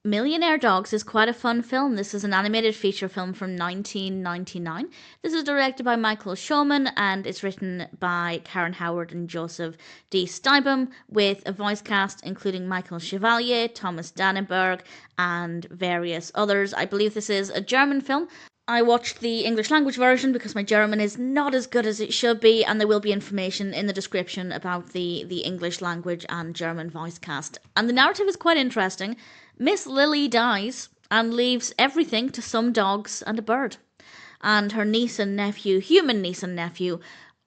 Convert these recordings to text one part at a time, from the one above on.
Millionaire Dogs is quite a fun film. This is an animated feature film from 1999. This is directed by Michael Schoemann and it's written by Karin Howard and Joseph D. Steuben with a voice cast including Michael Chevalier, Thomas Danneberg, and various others. I believe this is a German film. I watched the English language version because my German is not as good as it should be, and there will be information in the description about the English language and German voice cast. And the narrative is quite interesting. Miss Lilly dies and leaves everything to some dogs and a bird. And her niece and nephew, human niece and nephew,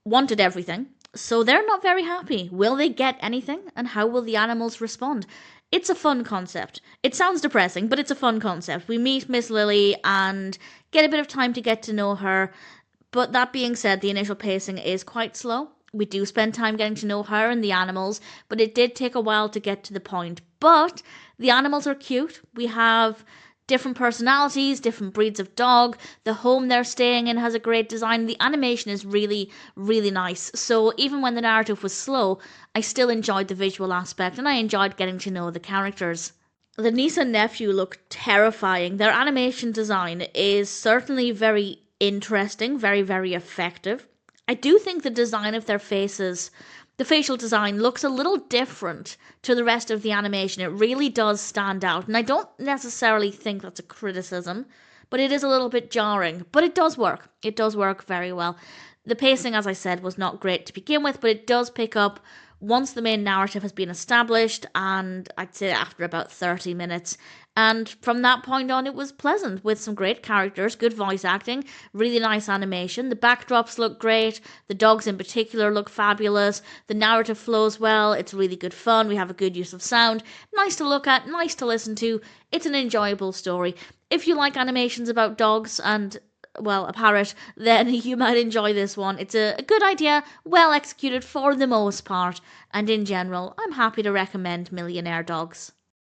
wanted everything, so they're not very happy. Will they get anything, and how will the animals respond? It's a fun concept. It sounds depressing, but it's a fun concept. We meet Miss Lilly and get a bit of time to get to know her. But that being said, the initial pacing is quite slow. We do spend time getting to know her and the animals, but it did take a while to get to the point. But the animals are cute. We have different personalities, different breeds of dog. The home they're staying in has a great design. The animation is really, really nice. So even when the narrative was slow, I still enjoyed the visual aspect and I enjoyed getting to know the characters. The niece and nephew look terrifying. Their animation design is certainly very interesting, very, very effective. I do think the design of their faces, the facial design, looks a little different to the rest of the animation. It really does stand out. And I don't necessarily think that's a criticism, but it is a little bit jarring. But it does work. It does work very well. The pacing, as I said, was not great to begin with, but it does pick up once the main narrative has been established, and I'd say after about 30 minutes. And from that point on, it was pleasant, with some great characters, good voice acting, really nice animation. The backdrops look great, the dogs in particular look fabulous, the narrative flows well, it's really good fun, we have a good use of sound, nice to look at, nice to listen to, it's an enjoyable story. If you like animations about dogs and a parrot, then you might enjoy this one. It's a good idea, well executed for the most part, and in general, I'm happy to recommend Millionaire Dogs.